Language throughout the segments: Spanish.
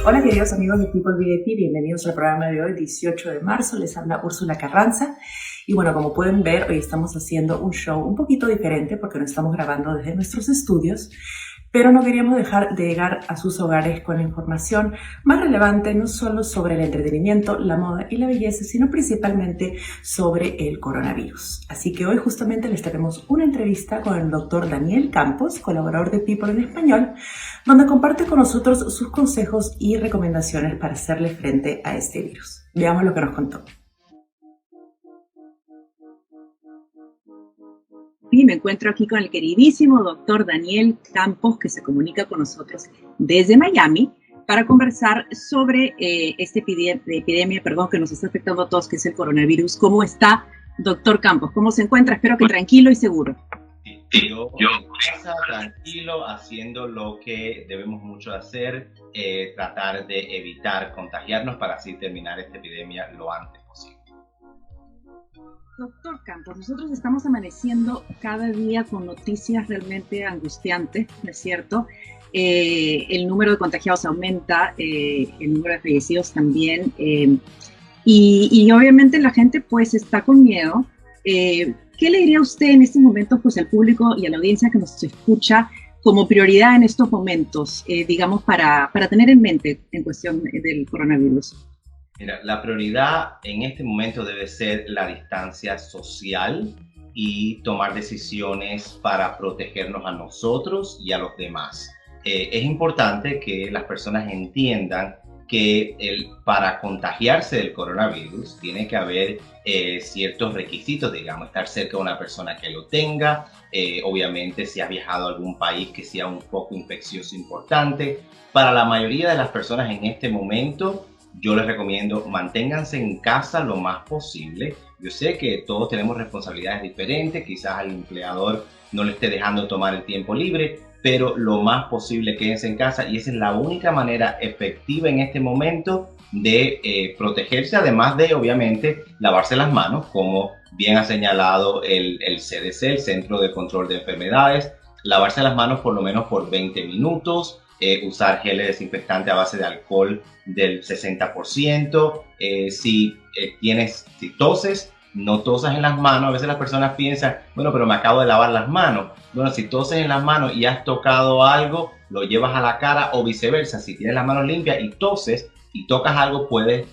Hola queridos amigos de People VIP, bienvenidos al programa de hoy, 18 de marzo, les habla Úrsula Carranza. Y bueno, como pueden ver, hoy estamos haciendo un show un poquito diferente porque no estamos grabando desde nuestros estudios, pero no queríamos dejar de llegar a sus hogares con la información más relevante, no solo sobre el entretenimiento, la moda y la belleza, sino principalmente sobre el coronavirus. Así que hoy justamente les tenemos una entrevista con el doctor Daniel Campos, colaborador de People en Español, donde comparte con nosotros sus consejos y recomendaciones para hacerle frente a este virus. Veamos lo que nos contó. Y me encuentro aquí con el queridísimo doctor Daniel Campos, que se comunica con nosotros desde Miami para conversar sobre esta epidemia que nos está afectando a todos, que es el coronavirus. ¿Cómo está, doctor Campos? ¿Cómo se encuentra? Espero que tranquilo y seguro. Yo en casa, tranquilo, haciendo lo que debemos mucho hacer, tratar de evitar contagiarnos para así terminar esta epidemia lo antes posible. Doctor Campos, nosotros estamos amaneciendo cada día con noticias realmente angustiantes, ¿no es cierto? El número de contagiados aumenta, el número de fallecidos también, y obviamente la gente pues está con miedo. ¿Qué le diría usted en estos momentos pues al público y a la audiencia que nos escucha como prioridad en estos momentos, digamos, para tener en mente en cuestión del coronavirus? Mira, la prioridad en este momento debe ser la distancia social y tomar decisiones para protegernos a nosotros y a los demás. Es importante que las personas entiendan que para contagiarse del coronavirus tiene que haber ciertos requisitos, digamos, estar cerca de una persona que lo tenga, obviamente si has viajado a algún país que sea un poco infeccioso importante. Para la mayoría de las personas en este momento, yo les recomiendo manténganse en casa lo más posible. Yo sé que todos tenemos responsabilidades diferentes, quizás al empleador no le esté dejando tomar el tiempo libre, pero lo más posible quédense en casa y esa es la única manera efectiva en este momento de protegerse, además de obviamente lavarse las manos, como bien ha señalado el CDC, el Centro de Control de Enfermedades, lavarse las manos por lo menos por 20 minutos, usar geles desinfectante a base de alcohol del 60%, si toses, no tosas en las manos. A veces las personas piensan, bueno, pero me acabo de lavar las manos. Bueno, si toses en las manos y has tocado algo, lo llevas a la cara o viceversa. Si tienes las manos limpias y toses y tocas algo, puedes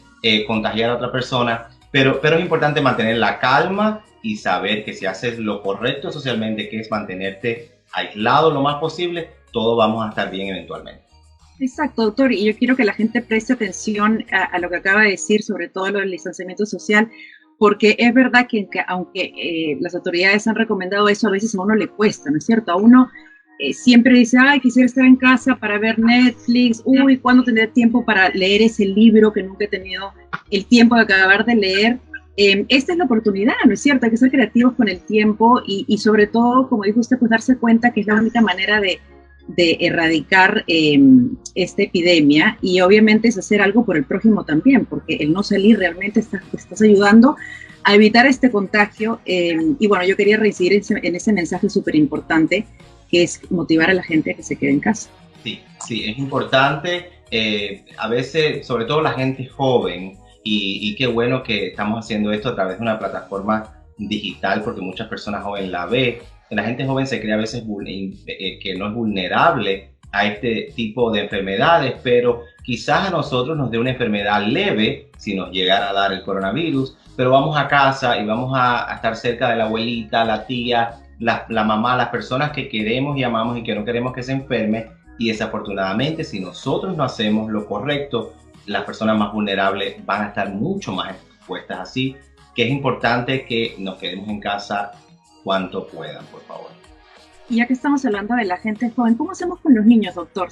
contagiar a otra persona. Pero es importante mantener la calma y saber que si haces lo correcto socialmente, que es mantenerte aislado lo más posible, todos vamos a estar bien eventualmente. Exacto, doctor, y yo quiero que la gente preste atención a lo que acaba de decir, sobre todo lo del distanciamiento social, porque es verdad que aunque las autoridades han recomendado eso, a veces a uno le cuesta, ¿no es cierto? A uno siempre dice, ay, quisiera estar en casa para ver Netflix, uy, ¿cuándo tendré tiempo para leer ese libro que nunca he tenido el tiempo de acabar de leer? Esta es la oportunidad, ¿no es cierto? Hay que ser creativos con el tiempo y sobre todo, como dijo usted, pues darse cuenta que es la única manera de erradicar esta epidemia y obviamente es hacer algo por el prójimo también, porque el no salir realmente estás ayudando a evitar este contagio y bueno, yo quería reincidir en ese mensaje súper importante que es motivar a la gente a que se quede en casa. Sí, es importante, a veces, sobre todo la gente joven, y qué bueno que estamos haciendo esto a través de una plataforma digital, porque muchas personas jóvenes la ven. La gente joven se cree a veces que no es vulnerable a este tipo de enfermedades, pero quizás a nosotros nos dé una enfermedad leve si nos llegara a dar el coronavirus, pero vamos a casa y vamos a estar cerca de la abuelita, la tía, la mamá, las personas que queremos y amamos y que no queremos que se enferme, y desafortunadamente si nosotros no hacemos lo correcto, las personas más vulnerables van a estar mucho más expuestas, así que es importante que nos quedemos en casa cuanto puedan, por favor. Y ya que estamos hablando de la gente joven, ¿cómo hacemos con los niños, doctor?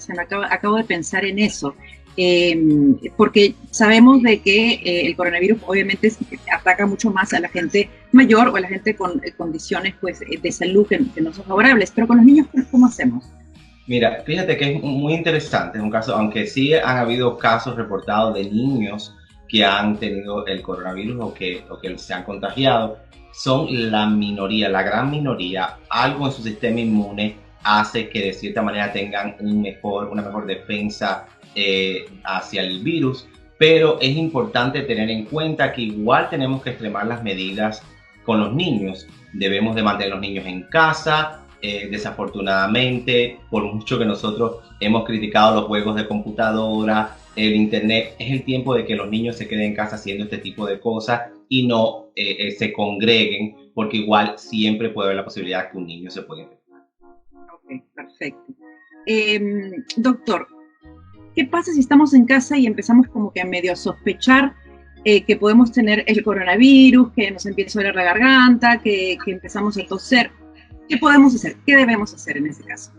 Acabo de pensar en eso, porque sabemos de que el coronavirus obviamente ataca mucho más a la gente mayor o a la gente con condiciones pues, de salud que no son favorables, pero con los niños, ¿cómo hacemos? Mira, fíjate que es muy interesante, es un caso, aunque sí han habido casos reportados de niños que han tenido el coronavirus o que se han contagiado son la minoría, la gran minoría. Algo en su sistema inmune hace que de cierta manera tengan una mejor defensa hacia el virus, pero es importante tener en cuenta que igual tenemos que extremar las medidas con los niños. Debemos de mantener a los niños en casa. Desafortunadamente, por mucho que nosotros hemos criticado los juegos de computadora, el internet, es el tiempo de que los niños se queden en casa haciendo este tipo de cosas y no se congreguen, porque igual siempre puede haber la posibilidad que un niño se pueda infectar. Ok, perfecto. Doctor, ¿qué pasa si estamos en casa y empezamos como que a medio sospechar que podemos tener el coronavirus, que nos empieza a doler la garganta, que empezamos a toser? ¿Qué podemos hacer? ¿Qué debemos hacer en ese caso?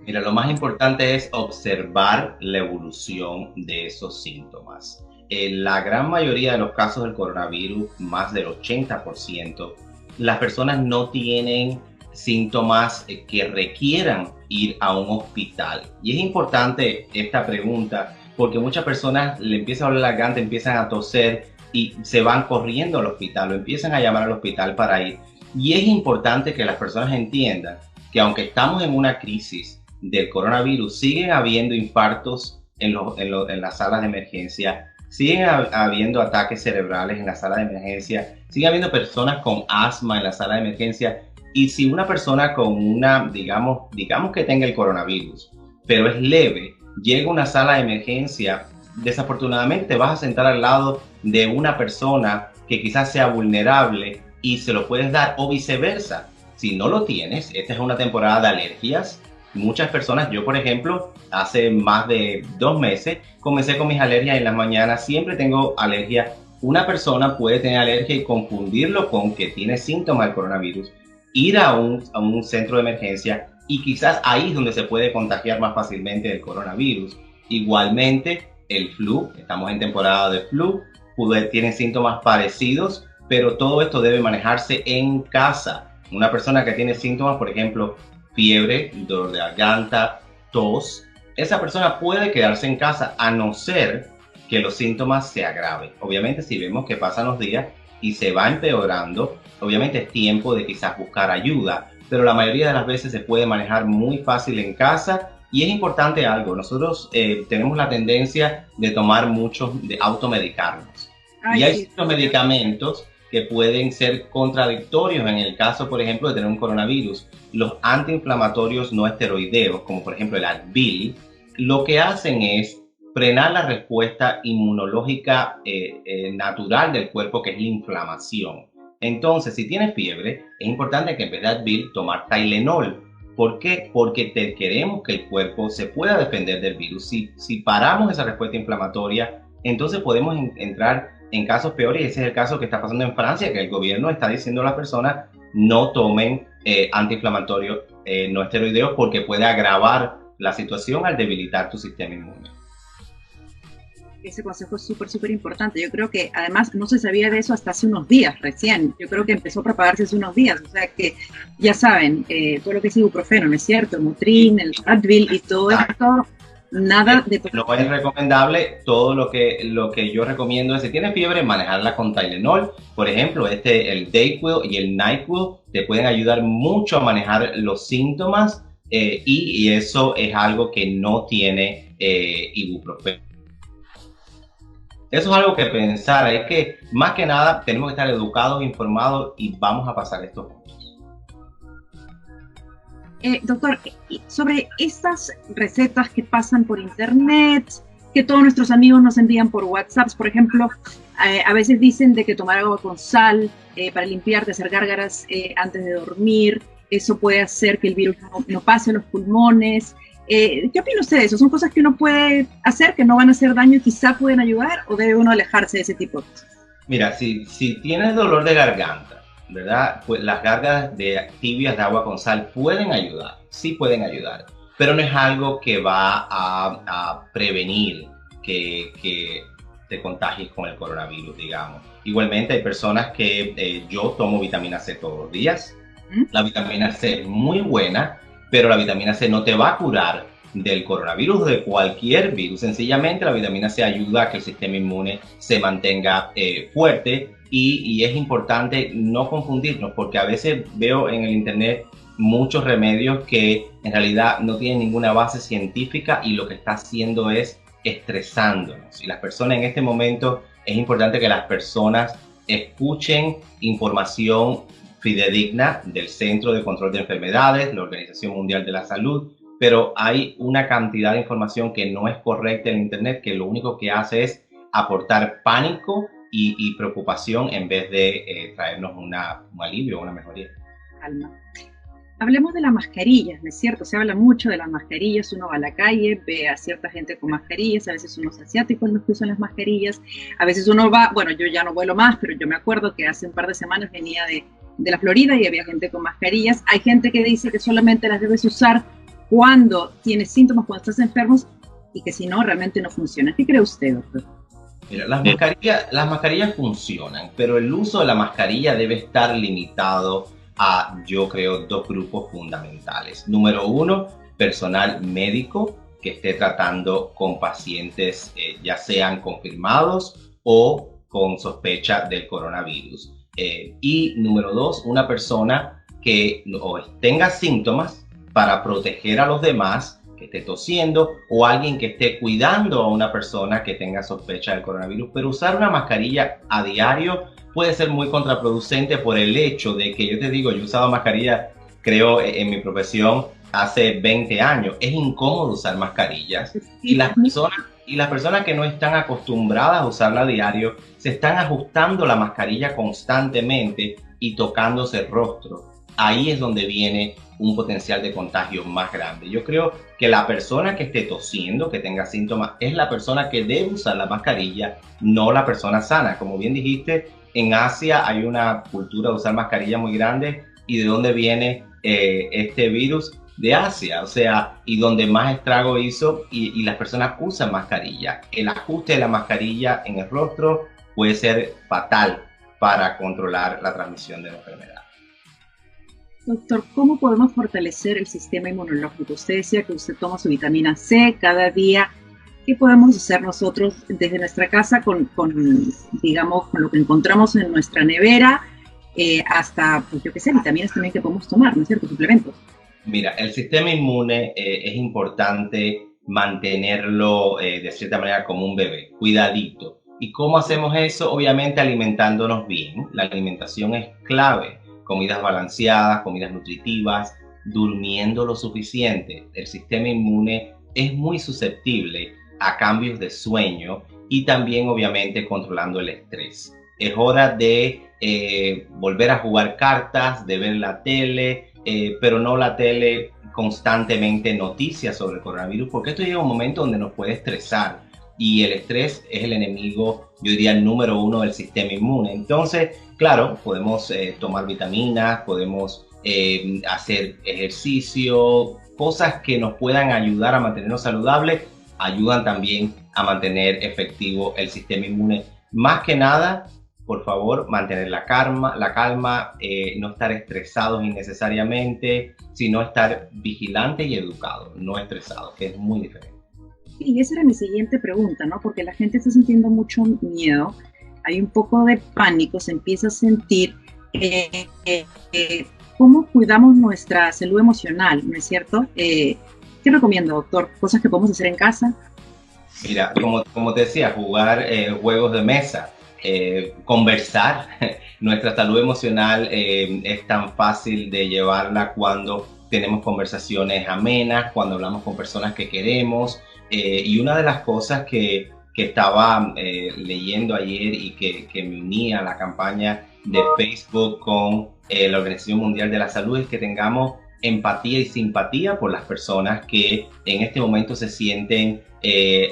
Mira, lo más importante es observar la evolución de esos síntomas. En la gran mayoría de los casos del coronavirus, más del 80%, las personas no tienen síntomas que requieran ir a un hospital. Y es importante esta pregunta porque muchas personas le empiezan a doler la garganta, empiezan a toser y se van corriendo al hospital o empiezan a llamar al hospital para ir. Y es importante que las personas entiendan que aunque estamos en una crisis del coronavirus, siguen habiendo infartos en las salas de emergencia, siguen habiendo ataques cerebrales en las salas de emergencia, siguen habiendo personas con asma en la sala de emergencia. Y si una persona con digamos que tenga el coronavirus, pero es leve, llega a una sala de emergencia, desafortunadamente te vas a sentar al lado de una persona que quizás sea vulnerable y se lo puedes dar, o viceversa. Si no lo tienes, esta es una temporada de alergias. Muchas personas, yo por ejemplo, hace más de 2 meses, comencé con mis alergias en las mañanas, siempre tengo alergia. Una persona puede tener alergia y confundirlo con que tiene síntomas del coronavirus, ir a un centro de emergencia y quizás ahí es donde se puede contagiar más fácilmente del coronavirus. Igualmente, el flu, estamos en temporada de flu, tienen síntomas parecidos, pero todo esto debe manejarse en casa. Una persona que tiene síntomas, por ejemplo, fiebre, dolor de garganta, tos, esa persona puede quedarse en casa a no ser que los síntomas se agraven. Obviamente, si vemos que pasan los días y se va empeorando, obviamente es tiempo de quizás buscar ayuda, pero la mayoría de las veces se puede manejar muy fácil en casa. Y es importante algo, nosotros tenemos la tendencia de tomar mucho, de automedicarnos. Y hay ciertos medicamentos que pueden ser contradictorios en el caso, por ejemplo, de tener un coronavirus. Los antiinflamatorios no esteroideos, como por ejemplo el Advil, lo que hacen es frenar la respuesta inmunológica natural del cuerpo, que es la inflamación. Entonces, si tienes fiebre, es importante que en vez de Advil tomar Tylenol. ¿Por qué? Porque queremos que el cuerpo se pueda defender del virus. Si paramos esa respuesta inflamatoria, entonces podemos entrar en casos peores, y ese es el caso que está pasando en Francia, que el gobierno está diciendo a las personas no tomen antiinflamatorios no esteroideos porque puede agravar la situación al debilitar tu sistema inmune. Ese consejo es súper importante. Yo creo que además no se sabía de eso hasta hace unos días recién. Yo creo que empezó a propagarse hace unos días. O sea que ya saben, todo lo que es ibuprofeno, ¿no es cierto? El Motrin, el Advil y todo esto. Nada de todo. No es recomendable. Todo lo que yo recomiendo es, si tienes fiebre, manejarla con Tylenol. Por ejemplo, el Dayquil y el NyQuil te pueden ayudar mucho a manejar los síntomas y eso es algo que no tiene ibuprofeno. Eso es algo que pensar. Es que más que nada tenemos que estar educados, informados y vamos a pasar esto juntos. Doctor, sobre estas recetas que pasan por internet, que todos nuestros amigos nos envían por WhatsApp, por ejemplo, a veces dicen de que tomar agua con sal para limpiarte, hacer gárgaras antes de dormir, eso puede hacer que el virus no pase a los pulmones. ¿Qué opina usted de eso? ¿Son cosas que uno puede hacer, que no van a hacer daño y quizá pueden ayudar, o debe uno alejarse de ese tipo de cosas? Mira, si tienes dolor de garganta, ¿verdad? Pues las gárgaras tibias de agua con sal pueden ayudar, sí pueden ayudar, pero no es algo que va a prevenir que te contagies con el coronavirus, digamos. Igualmente hay personas que yo tomo vitamina C todos los días. La vitamina C es muy buena, pero la vitamina C no te va a curar del coronavirus o de cualquier virus. Sencillamente la vitamina C ayuda a que el sistema inmune se mantenga fuerte y es importante no confundirnos, porque a veces veo en el internet muchos remedios que en realidad no tienen ninguna base científica y lo que está haciendo es estresándonos. Y las personas en este momento, es importante que las personas escuchen información fidedigna del Centro de Control de Enfermedades, la Organización Mundial de la Salud, pero hay una cantidad de información que no es correcta en internet, que lo único que hace es aportar pánico y preocupación en vez de traernos un alivio, una mejoría. Calma. Hablemos de las mascarillas, ¿no es cierto? Se habla mucho de las mascarillas, uno va a la calle, ve a cierta gente con mascarillas, a veces unos asiáticos los que usan las mascarillas, a veces uno va, bueno, yo ya no vuelo más, pero yo me acuerdo que hace un par de semanas venía de la Florida y había gente con mascarillas. Hay gente que dice que solamente las debes usar cuando tienes síntomas, cuando estás enfermo, y que si no, realmente no funciona. ¿Qué cree usted, doctor? Mira, las mascarillas funcionan, pero el uso de la mascarilla debe estar limitado a, yo creo, dos grupos fundamentales. Número uno, personal médico que esté tratando con pacientes ya sean confirmados o con sospecha del coronavirus. Y número dos, una persona que tenga síntomas para proteger a los demás, que esté tosiendo, o alguien que esté cuidando a una persona que tenga sospecha del coronavirus. Pero usar una mascarilla a diario puede ser muy contraproducente por el hecho de que, yo te digo, yo he usado mascarilla, creo, en mi profesión hace 20 años. Es incómodo usar mascarillas y las personas que no están acostumbradas a usarla a diario se están ajustando la mascarilla constantemente y tocándose el rostro. Ahí es donde viene un potencial de contagio más grande. Yo creo que la persona que esté tosiendo, que tenga síntomas, es la persona que debe usar la mascarilla, no la persona sana. Como bien dijiste, en Asia hay una cultura de usar mascarilla muy grande. ¿Y de dónde viene este virus? De Asia, o sea, y donde más estrago hizo, y las personas usan mascarilla. El ajuste de la mascarilla en el rostro puede ser fatal para controlar la transmisión de la enfermedad. Doctor, ¿cómo podemos fortalecer el sistema inmunológico? Usted decía que usted toma su vitamina C cada día. ¿Qué podemos hacer nosotros desde nuestra casa digamos, con lo que encontramos en nuestra nevera, hasta, pues yo qué sé, vitaminas también que podemos tomar, ¿no es cierto? Suplementos. Mira, el sistema inmune es importante mantenerlo de cierta manera como un bebé, cuidadito. ¿Y cómo hacemos eso? Obviamente alimentándonos bien. La alimentación es clave. Comidas balanceadas, comidas nutritivas, durmiendo lo suficiente. El sistema inmune es muy susceptible a cambios de sueño y también obviamente controlando el estrés. Es hora de volver a jugar cartas, de ver la tele, pero no la tele constantemente noticias sobre el coronavirus, porque esto llega a un momento donde nos puede estresar y el estrés es el enemigo, yo diría, el número uno del sistema inmune. Entonces, claro, podemos tomar vitaminas, podemos hacer ejercicio, cosas que nos puedan ayudar a mantenernos saludables, ayudan también a mantener efectivo el sistema inmune. Más que nada, por favor, mantener la calma, no estar estresados innecesariamente, sino estar vigilante y educado, no estresado, que es muy diferente. Y esa era mi siguiente pregunta, ¿no? Porque la gente está sintiendo mucho miedo, hay un poco de pánico, se empieza a sentir. ¿Cómo cuidamos nuestra salud emocional, no es cierto? ¿Qué recomiendo, doctor? ¿Cosas que podemos hacer en casa? Mira, como te decía, jugar juegos de mesa, conversar. Nuestra salud emocional es tan fácil de llevarla cuando tenemos conversaciones amenas, cuando hablamos con personas que queremos. Y una de las cosas que estaba leyendo ayer y que me unía a la campaña de Facebook con la Organización Mundial de la Salud es que tengamos empatía y simpatía por las personas que en este momento se sienten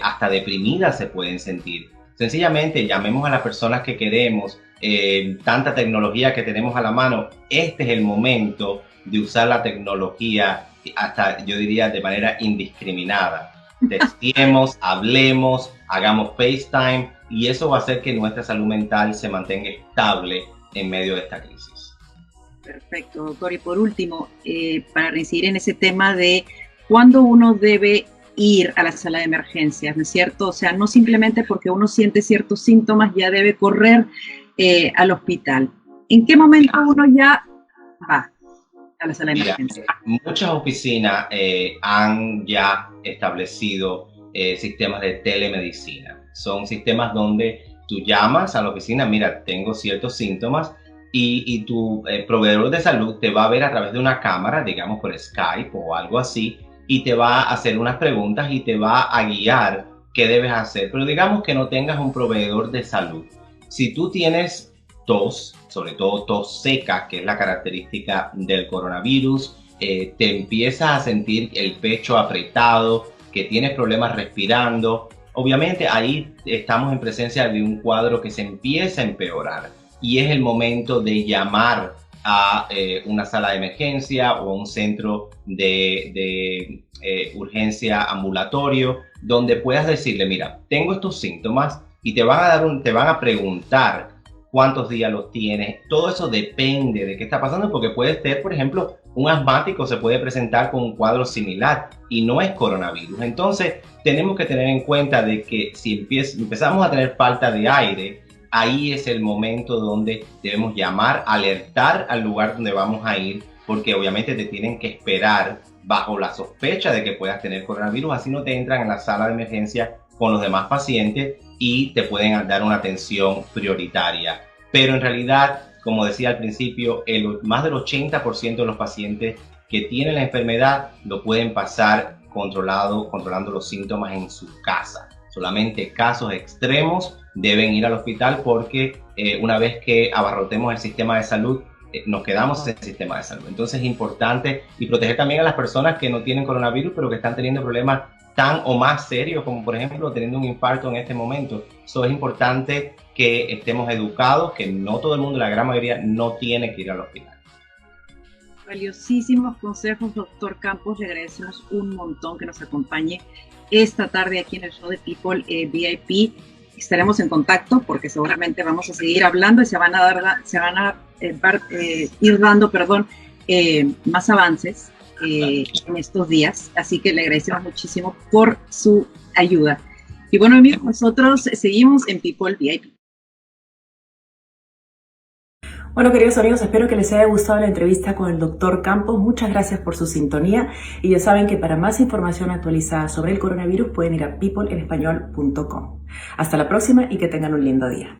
hasta deprimidas, se pueden sentir. Sencillamente llamemos a las personas que queremos, tanta tecnología que tenemos a la mano. Este es el momento de usar la tecnología hasta, yo diría, de manera indiscriminada. Textemos, hablemos, hagamos FaceTime y eso va a hacer que nuestra salud mental se mantenga estable en medio de esta crisis. Perfecto, doctor. Y por último, para reincidir en ese tema de cuándo uno debe ir a la sala de emergencias, ¿no es cierto? O sea, no simplemente porque uno siente ciertos síntomas ya debe correr al hospital. ¿En qué momento uno ya va a la sala de emergencias? Muchas oficinas han ya establecido sistemas de telemedicina. Son sistemas donde tú llamas a la oficina, mira, tengo ciertos síntomas, y tu proveedor de salud te va a ver a través de una cámara, digamos por Skype o algo así, y te va a hacer unas preguntas y te va a guiar qué debes hacer. Pero digamos que no tengas un proveedor de salud. Si tú tienes tos, sobre todo tos seca, que es la característica del coronavirus, te empiezas a sentir el pecho apretado, que tienes problemas respirando, obviamente ahí estamos en presencia de un cuadro que se empieza a empeorar y es el momento de llamar a una sala de emergencia o a un centro de urgencia ambulatorio donde puedas decirle, mira, tengo estos síntomas y te van a preguntar cuántos días los tienes. Todo eso depende de qué está pasando, porque puede ser, por ejemplo, un asmático se puede presentar con un cuadro similar y no es coronavirus. Entonces, tenemos que tener en cuenta de que si empezamos a tener falta de aire, ahí es el momento donde debemos llamar, alertar al lugar donde vamos a ir, porque obviamente te tienen que esperar bajo la sospecha de que puedas tener coronavirus, así no te entran en la sala de emergencia con los demás pacientes y te pueden dar una atención prioritaria. Pero en realidad, como decía al principio, más del 80% de los pacientes que tienen la enfermedad lo pueden pasar controlando los síntomas en su casa. Solamente casos extremos deben ir al hospital porque una vez que abarrotemos el sistema de salud, nos quedamos en el sistema de salud. Entonces es importante y proteger también a las personas que no tienen coronavirus, pero que están teniendo problemas tan o más serios, como por ejemplo teniendo un infarto en este momento. Eso es importante que estemos educados, que no todo el mundo, la gran mayoría, no tiene que ir al hospital. Valiosísimos consejos, doctor Campos. Le agradecemos un montón que nos acompañe esta tarde aquí en el show de People VIP. Estaremos en contacto porque seguramente vamos a seguir hablando y se van a ir dando más avances en estos días, así que le agradecemos muchísimo por su ayuda. Y bueno, amigos, nosotros seguimos en People VIP. Bueno, queridos amigos, espero que les haya gustado la entrevista con el doctor Campos. Muchas gracias por su sintonía y ya saben que para más información actualizada sobre el coronavirus pueden ir a peopleenespañol.com. Hasta la próxima y que tengan un lindo día.